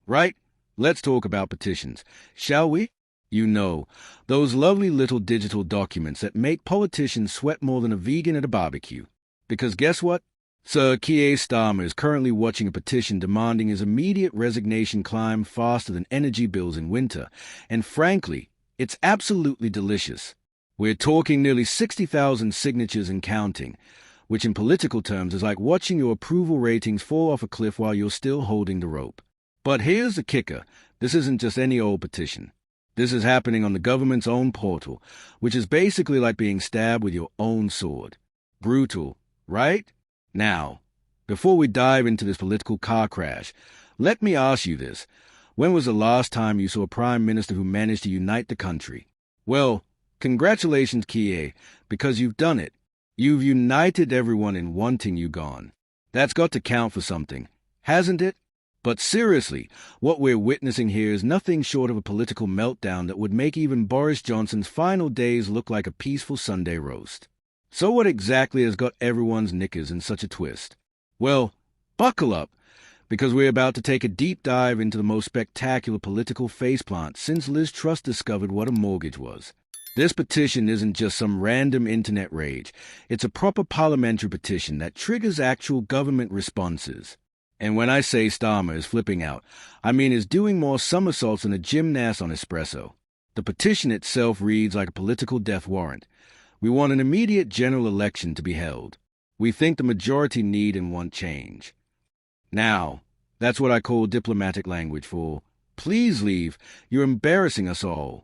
Right? Let's talk about petitions, shall we? You know, those lovely little digital documents that make politicians sweat more than a vegan at a barbecue. Because guess what? Sir Keir Starmer is currently watching a petition demanding his immediate resignation climb faster than energy bills in winter, and frankly, it's absolutely delicious. We're talking nearly 60,000 signatures and counting, which in political terms is like watching your approval ratings fall off a cliff while you're still holding the rope. But here's the kicker. This isn't just any old petition. This is happening on the government's own portal, which is basically like being stabbed with your own sword. Brutal, right? Now, before we dive into this political car crash, let me ask you this. When was the last time you saw a prime minister who managed to unite the country? Well, congratulations, Keir, because you've done it. You've united everyone in wanting you gone. That's got to count for something, hasn't it? But seriously, what we're witnessing here is nothing short of a political meltdown that would make even Boris Johnson's final days look like a peaceful Sunday roast. So what exactly has got everyone's knickers in such a twist? Well, buckle up, because we're about to take a deep dive into the most spectacular political faceplant since Liz Truss discovered what a mortgage was. This petition isn't just some random internet rage. It's a proper parliamentary petition that triggers actual government responses. And when I say Starmer is flipping out, I mean is doing more somersaults than a gymnast on espresso. The petition itself reads like a political death warrant. We want an immediate general election to be held. We think the majority need and want change. Now, that's what I call diplomatic language for, please leave, you're embarrassing us all.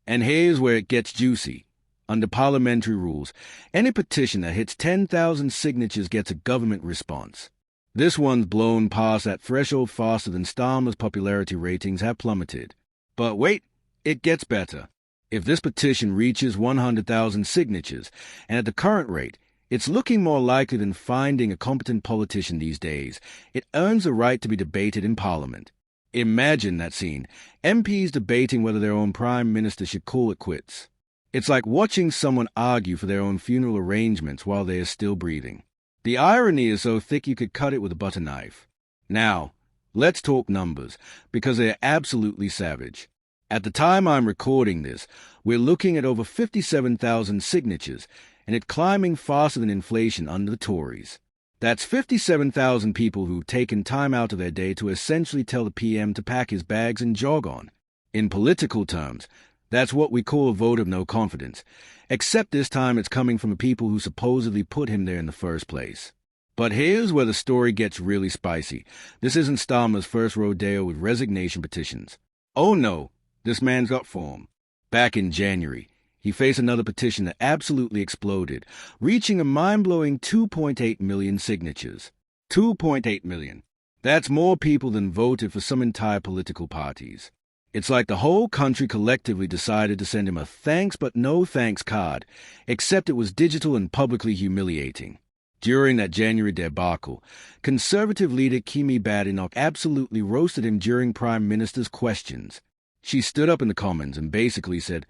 And here's where it gets juicy. Under parliamentary rules, any petition that hits 10,000 signatures gets a government response. This one's blown past that threshold faster than Starmer's popularity ratings have plummeted. But wait, it gets better. If this petition reaches 100,000 signatures, and at the current rate, it's looking more likely than finding a competent politician these days, it earns the right to be debated in Parliament. Imagine that scene, MPs debating whether their own Prime Minister should call it quits. It's like watching someone argue for their own funeral arrangements while they are still breathing. The irony is so thick you could cut it with a butter knife. Now, let's talk numbers, because they are absolutely savage. At the time I'm recording this, we're looking at over 57,000 signatures, and it climbing faster than inflation under the Tories. That's 57,000 people who've taken time out of their day to essentially tell the PM to pack his bags and jog on. In political terms, that's what we call a vote of no confidence, except this time it's coming from the people who supposedly put him there in the first place. But here's where the story gets really spicy. This isn't Starmer's first rodeo with resignation petitions. Oh no, this man's got form. Back in January, he faced another petition that absolutely exploded, reaching a mind-blowing 2.8 million signatures. 2.8 million. That's more people than voted for some entire political parties. It's like the whole country collectively decided to send him a thanks but no thanks card, except it was digital and publicly humiliating. During that January debacle, Conservative leader Badenoch absolutely roasted him during Prime Minister's questions. She stood up in the Commons and basically said,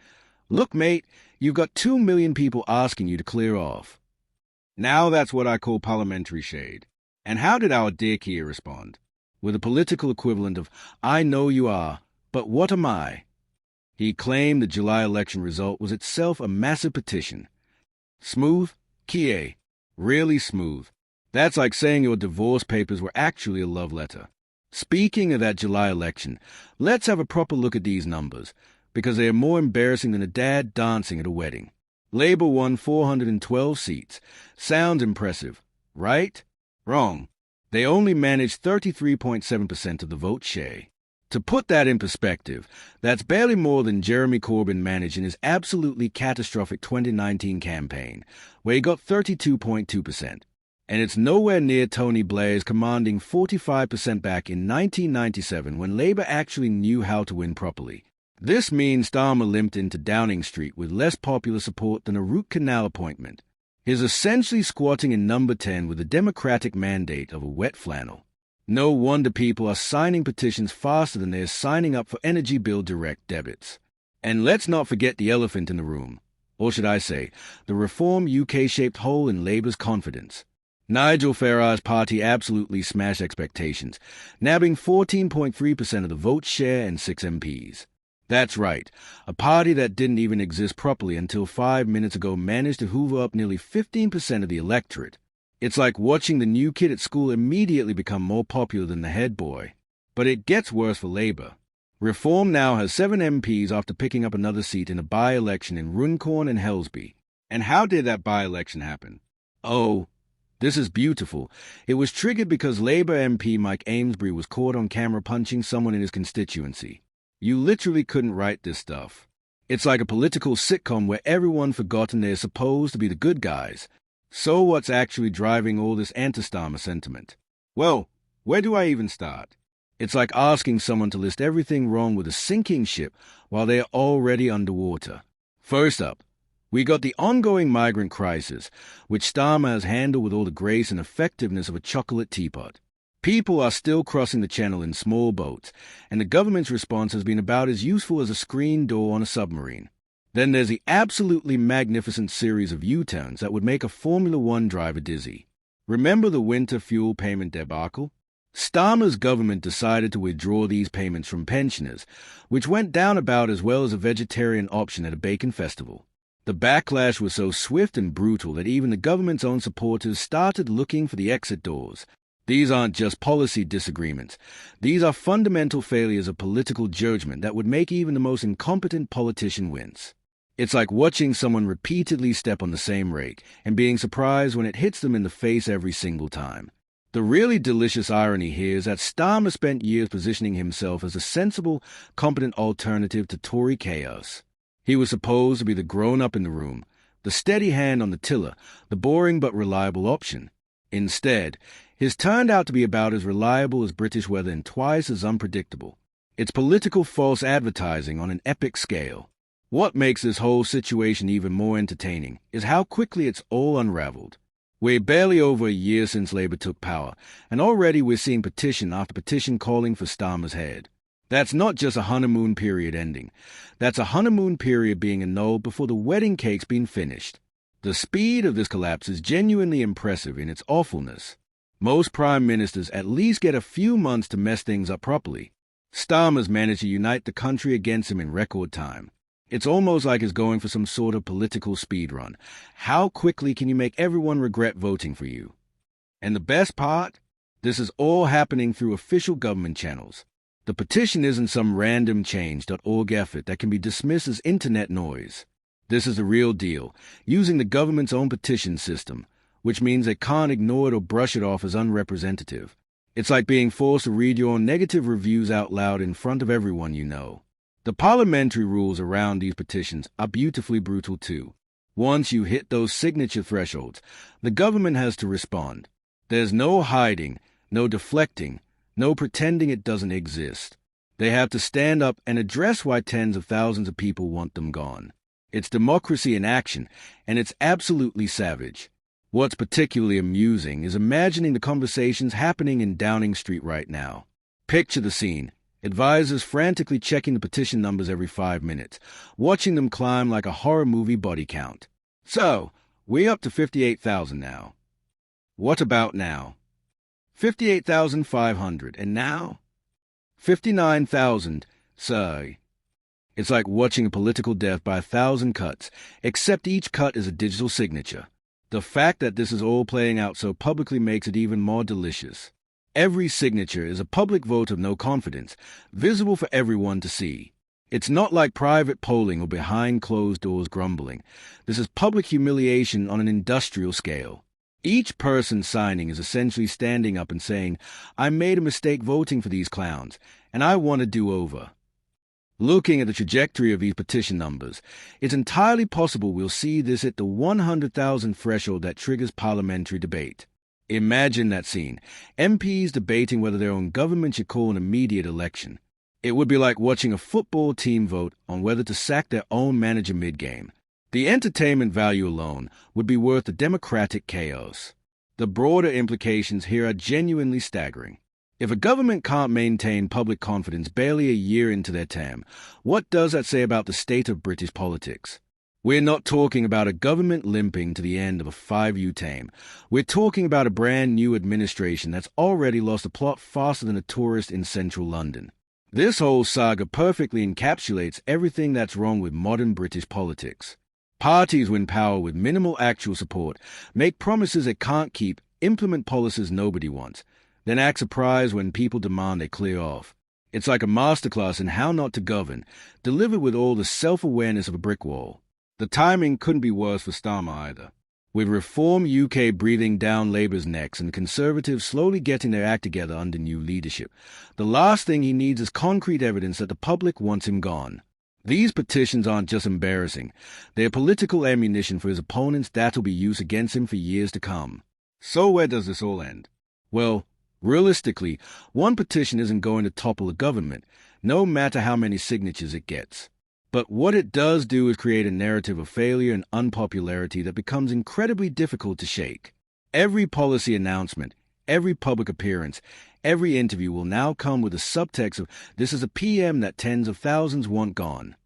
"Look, mate, you've got 2 million people asking you to clear off." Now that's what I call parliamentary shade. And how did our dear Keir respond? With a political equivalent of, "I know you are, but what am I?" He claimed the July election result was itself a massive petition. Smooth? Keir. Really smooth. That's like saying your divorce papers were actually a love letter. Speaking of that July election, let's have a proper look at these numbers, because they are more embarrassing than a dad dancing at a wedding. Labour won 412 seats. Sounds impressive, right? Wrong. They only managed 33.7% of the vote share. To put that in perspective, that's barely more than Jeremy Corbyn managed in his absolutely catastrophic 2019 campaign, where he got 32.2%. And it's nowhere near Tony Blair's commanding 45% back in 1997 when Labour actually knew how to win properly. This means Starmer limped into Downing Street with less popular support than a root canal appointment. He's essentially squatting in number 10 with the democratic mandate of a wet flannel. No wonder people are signing petitions faster than they're signing up for energy bill direct debits. And let's not forget the elephant in the room, or should I say, the Reform UK-shaped hole in Labour's confidence. Nigel Farage's party absolutely smashed expectations, nabbing 14.3% of the vote share and 6 MPs. That's right, a party that didn't even exist properly until 5 minutes ago managed to hoover up nearly 15% of the electorate. It's like watching the new kid at school immediately become more popular than the head boy. But it gets worse for Labour. Reform now has 7 MPs after picking up another seat in a by-election in Runcorn and Helsby. And how did that by-election happen? Oh, this is beautiful. It was triggered because Labour MP Mike Amesbury was caught on camera punching someone in his constituency. You literally couldn't write this stuff. It's like a political sitcom where everyone's forgotten they're supposed to be the good guys. So what's actually driving all this anti-Starmer sentiment? Well, where do I even start? It's like asking someone to list everything wrong with a sinking ship while they are already underwater. First up, we got the ongoing migrant crisis, which Starmer has handled with all the grace and effectiveness of a chocolate teapot. People are still crossing the channel in small boats, and the government's response has been about as useful as a screen door on a submarine. Then there's the absolutely magnificent series of U-turns that would make a Formula One driver dizzy. Remember the winter fuel payment debacle? Starmer's government decided to withdraw these payments from pensioners, which went down about as well as a vegetarian option at a bacon festival. The backlash was so swift and brutal that even the government's own supporters started looking for the exit doors. These aren't just policy disagreements. These are fundamental failures of political judgment that would make even the most incompetent politician wince. It's like watching someone repeatedly step on the same rake and being surprised when it hits them in the face every single time. The really delicious irony here is that Starmer spent years positioning himself as a sensible, competent alternative to Tory chaos. He was supposed to be the grown-up in the room, the steady hand on the tiller, the boring but reliable option. Instead, he's turned out to be about as reliable as British weather and twice as unpredictable. It's political false advertising on an epic scale. What makes this whole situation even more entertaining is how quickly it's all unraveled. We're barely over a year since Labour took power, and already we're seeing petition after petition calling for Starmer's head. That's not just a honeymoon period ending. That's a honeymoon period being annulled before the wedding cake's been finished. The speed of this collapse is genuinely impressive in its awfulness. Most prime ministers at least get a few months to mess things up properly. Starmer's managed to unite the country against him in record time. It's almost like he's going for some sort of political speed run. How quickly can you make everyone regret voting for you? And the best part? This is all happening through official government channels. The petition isn't some random change.org effort that can be dismissed as internet noise. This is the real deal, using the government's own petition system, which means they can't ignore it or brush it off as unrepresentative. It's like being forced to read your own negative reviews out loud in front of everyone you know. The parliamentary rules around these petitions are beautifully brutal too. Once you hit those signature thresholds, the government has to respond. There's no hiding, no deflecting, no pretending it doesn't exist. They have to stand up and address why tens of thousands of people want them gone. It's democracy in action, and it's absolutely savage. What's particularly amusing is imagining the conversations happening in Downing Street right now. Picture the scene. Advisors frantically checking the petition numbers every 5 minutes, watching them climb like a horror movie body count. So, we're up to 58,000 now. What about now? 58,500, and now? 59,000, sorry. It's like watching a political death by 1,000 cuts, except each cut is a digital signature. The fact that this is all playing out so publicly makes it even more delicious. Every signature is a public vote of no confidence, visible for everyone to see. It's not like private polling or behind closed doors grumbling. This is public humiliation on an industrial scale. Each person signing is essentially standing up and saying, I made a mistake voting for these clowns, and I want a do-over. Looking at the trajectory of these petition numbers, it's entirely possible we'll see this at the 100,000 threshold that triggers parliamentary debate. Imagine that scene, MPs debating whether their own government should call an immediate election. It would be like watching a football team vote on whether to sack their own manager mid-game. The entertainment value alone would be worth the democratic chaos. The broader implications here are genuinely staggering. If a government can't maintain public confidence barely a year into their term, what does that say about the state of British politics? We're not talking about a government limping to the end of a 5U tame. We're talking about a brand new administration that's already lost a plot faster than a tourist in central London. This whole saga perfectly encapsulates everything that's wrong with modern British politics. Parties win power with minimal actual support, make promises they can't keep, implement policies nobody wants, then act surprised when people demand they clear off. It's like a masterclass in how not to govern, delivered with all the self-awareness of a brick wall. The timing couldn't be worse for Starmer either. With Reform UK breathing down Labour's necks and Conservatives slowly getting their act together under new leadership, the last thing he needs is concrete evidence that the public wants him gone. These petitions aren't just embarrassing. They're political ammunition for his opponents that'll be used against him for years to come. So where does this all end? Well, realistically, one petition isn't going to topple a government, no matter how many signatures it gets. But what it does do is create a narrative of failure and unpopularity that becomes incredibly difficult to shake. Every policy announcement, every public appearance, every interview will now come with a subtext of "this is a PM that tens of thousands want gone."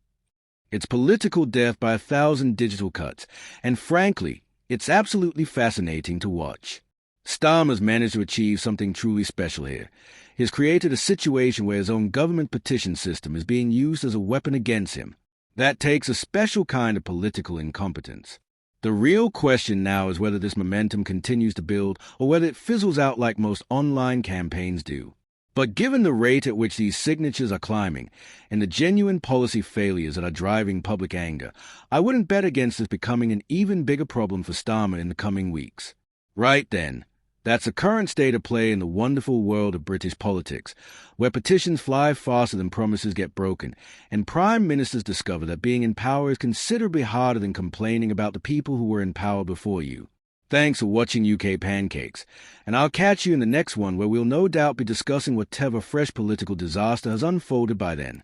It's political death by 1,000 digital cuts, and frankly, it's absolutely fascinating to watch. Starmer's managed to achieve something truly special here. He's created a situation where his own government petition system is being used as a weapon against him. That takes a special kind of political incompetence. The real question now is whether this momentum continues to build or whether it fizzles out like most online campaigns do. But given the rate at which these signatures are climbing and the genuine policy failures that are driving public anger, I wouldn't bet against this becoming an even bigger problem for Starmer in the coming weeks. Right then, that's the current state of play in the wonderful world of British politics, where petitions fly faster than promises get broken, and prime ministers discover that being in power is considerably harder than complaining about the people who were in power before you. Thanks for watching UK Pancakes, and I'll catch you in the next one where we'll no doubt be discussing whatever fresh political disaster has unfolded by then.